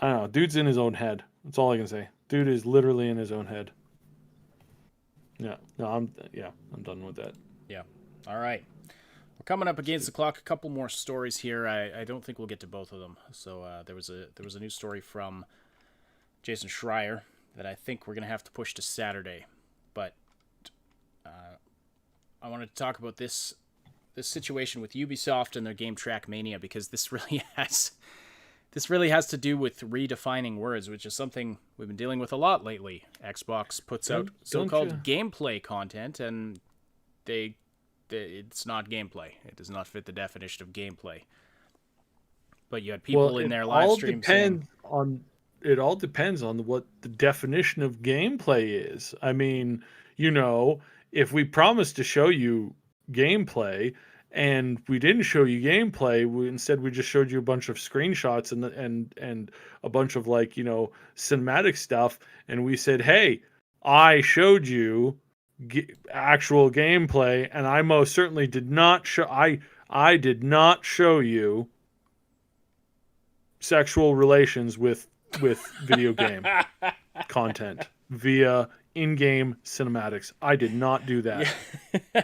I don't know, dude's in his own head. That's all I can say. Dude is literally in his own head. Yeah. No, I'm done with that. Yeah. All right. We're coming up against the clock. A couple more stories here. I don't think we'll get to both of them. So there was a news story from Jason Schreier that I think we're gonna have to push to Saturday. But I wanted to talk about this situation with Ubisoft and their game TrackMania, because this really has to do with redefining words, which is something we've been dealing with a lot lately. Xbox puts out so-called gameplay content, and it's not gameplay. It does not fit the definition of gameplay. But you had people in their live streams saying... It all depends on what the definition of gameplay is. I mean, if we promised to show you gameplay and we didn't show you gameplay, instead we just showed you a bunch of screenshots and a bunch of, like, cinematic stuff, and we said, hey, I showed you actual gameplay, and I most certainly did not show I did not show you sexual relations with video game content via in-game cinematics. I did not do that. Yeah.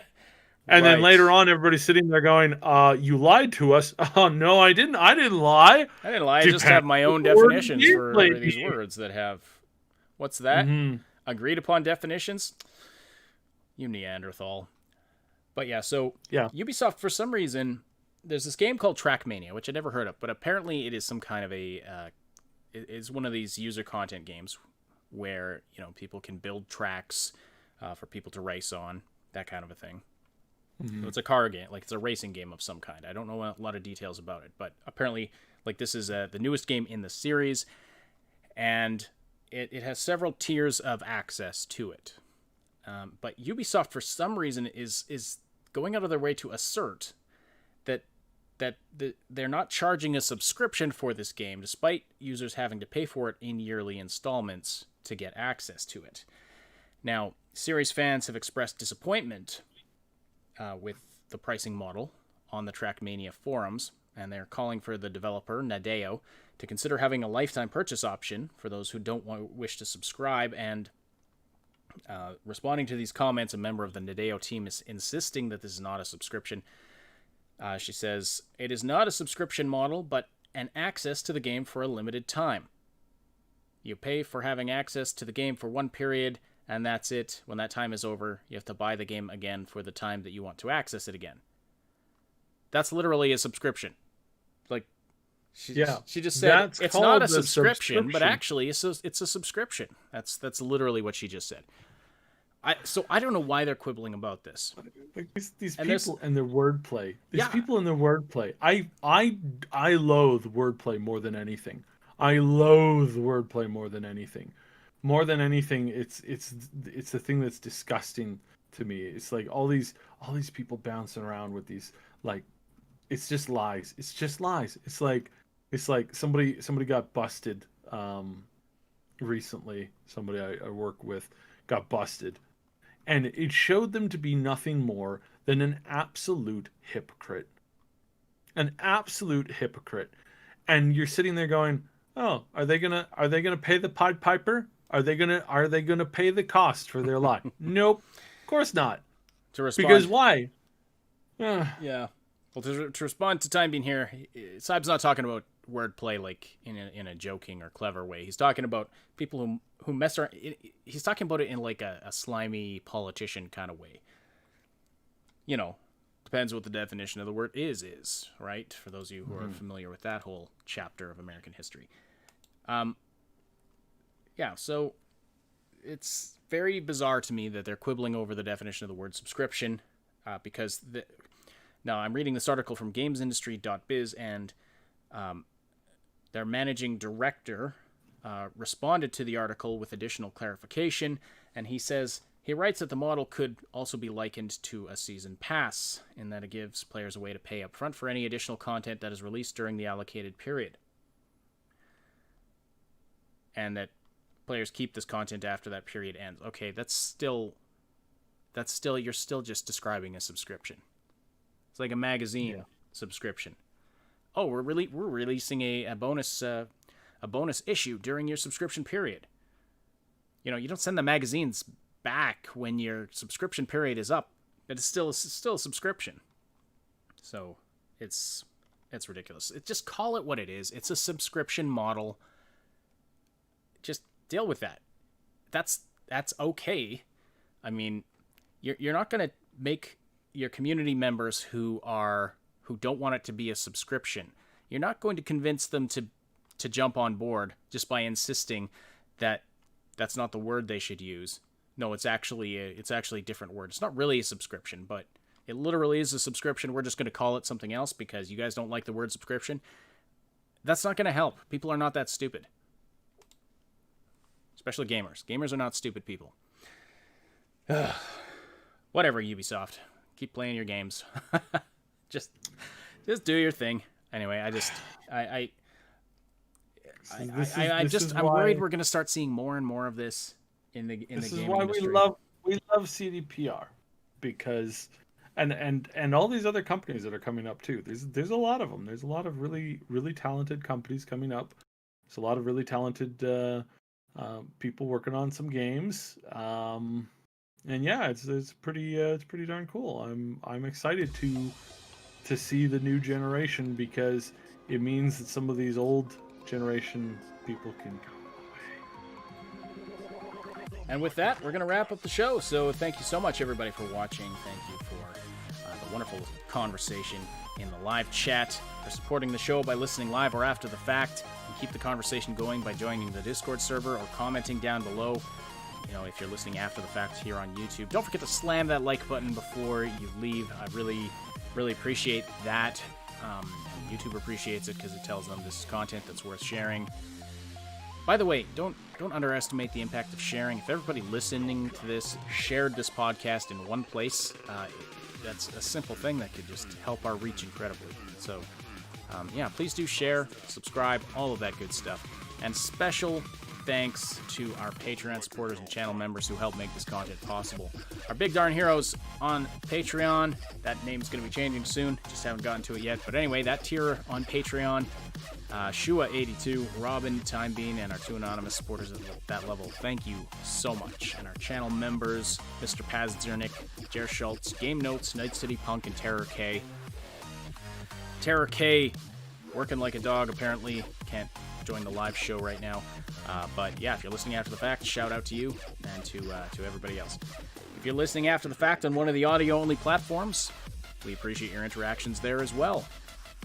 And then later on, everybody's sitting there going, you lied to us. Oh, no, I didn't. I didn't lie. I didn't lie. I just have my own definitions for these words that have... What's that? Mm-hmm. Agreed upon definitions? You Neanderthal. But yeah, so Ubisoft, for some reason, there's this game called TrackMania, which I never heard of, but apparently it is some kind of it's one of these user content games where, people can build tracks for people to race on, that kind of a thing. Mm-hmm. So it's a car game, like it's a racing game of some kind. I don't know a lot of details about it, but apparently, like, this is the newest game in the series, and it has several tiers of access to it. But Ubisoft, for some reason, is going out of their way to assert that they're not charging a subscription for this game, despite users having to pay for it in yearly installments to get access to it. Now, series fans have expressed disappointment with the pricing model on the TrackMania forums, and they're calling for the developer, Nadeo, to consider having a lifetime purchase option for those who don't wish to subscribe. And responding to these comments, a member of the Nadeo team is insisting that this is not a subscription. She says, "It is not a subscription model, but an access to the game for a limited time. You pay for having access to the game for one period, and that's it. When that time is over, you have to buy the game again for the time that you want to access it again." That's literally a subscription. Like, she just said it's not a subscription, but actually it's a subscription. That's literally what she just said. So I don't know why they're quibbling about this. Like these people and their wordplay. People and their wordplay. I loathe wordplay more than anything. More than anything, it's the thing that's disgusting to me. It's like all these people bouncing around with these, like, it's just lies. It's like somebody got busted recently. Somebody I work with got busted. And it showed them to be nothing more than an absolute hypocrite. And you're sitting there going, "Oh, are they gonna pay the Pied Piper? Are they gonna pay the cost for their lie?" Nope, of course not. To respond, because why? Yeah. Well, to respond to Time being here, Saib's not talking about wordplay like in a joking or clever way. He's talking about people who mess around. He's talking about it in like a slimy politician kind of way. You know, depends what the definition of the word is, right? For those of you who are familiar with that whole chapter of American history. Yeah, so it's very bizarre to me that they're quibbling over the definition of the word subscription, because now I'm reading this article from gamesindustry.biz, and their managing director responded to the article with additional clarification, and he writes that the model could also be likened to a season pass, in that it gives players a way to pay up front for any additional content that is released during the allocated period, and that players keep this content after that period ends. Okay, that's still you're still just describing a subscription. It's like a magazine subscription. Oh, we're releasing a bonus issue during your subscription period. You know, you don't send the magazines back when your subscription period is up, but it's still a subscription. So it's ridiculous. Just call it what it is. It's a subscription model. Just deal with that. That's okay. I mean, you're not going to make your community members who don't want it to be a subscription. You're not going to convince them to jump on board just by insisting that that's not the word they should use. No, it's actually a different word. It's not really a subscription, but it literally is a subscription. We're just going to call it something else because you guys don't like the word subscription. That's not going to help. People are not that stupid. Especially gamers. Gamers are not stupid people. Whatever, Ubisoft. Keep playing your games. just do your thing. Anyway, I'm worried we're going to start seeing more and more of this in the gaming industry. This is why we love CDPR, because and all these other companies that are coming up too. There's a lot of them. There's a lot of really, really talented companies coming up. There's a lot of really talented people working on some games. And yeah, it's pretty darn cool. I'm excited to see the new generation, because it means that some of these old generation people can go away. And with that, we're going to wrap up the show. So thank you so much, everybody, for watching. Thank you for the wonderful conversation in the live chat, for supporting the show by listening live or after the fact, and keep the conversation going by joining the Discord server or commenting down below. You know, if you're listening after the fact here on YouTube, don't forget to slam that like button before you leave. I really, really appreciate that. YouTube appreciates it because it tells them this is content that's worth sharing. By the way, don't underestimate the impact of sharing. If everybody listening to this shared this podcast in one place, that's a simple thing that could just help our reach incredibly. So, yeah, please do share, subscribe, all of that good stuff. And special thanks to our Patreon supporters and channel members who help make this content possible. Our big darn heroes on Patreon, that name's going to be changing soon, just haven't gotten to it yet. But anyway, that tier on Patreon, Shua82, Robin, Time Bean, and our two anonymous supporters at that level, thank you so much. And our channel members, Mr. Paz Zernick, Jer Schultz, Game Notes, Night City Punk, and Terror K. Terror K, working like a dog, apparently, can't join the live show right now. But yeah, if you're listening after the fact, shout out to you and to everybody else. If you're listening after the fact on one of the audio-only platforms, we appreciate your interactions there as well.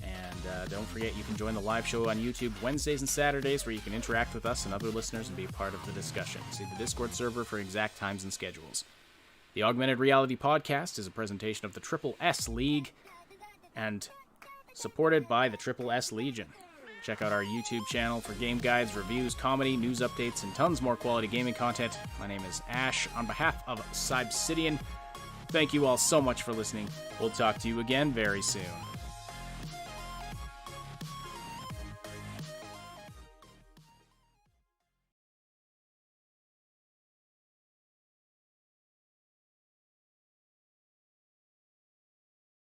And don't forget, you can join the live show on YouTube Wednesdays and Saturdays, where you can interact with us and other listeners and be a part of the discussion. See the Discord server for exact times and schedules. The Augmented Reality Podcast is a presentation of the Triple S League and supported by the Triple S Legion. Check out our YouTube channel for game guides, reviews, comedy, news updates, and tons more quality gaming content. My name is Ash. On behalf of Cybsidian, thank you all so much for listening. We'll talk to you again very soon.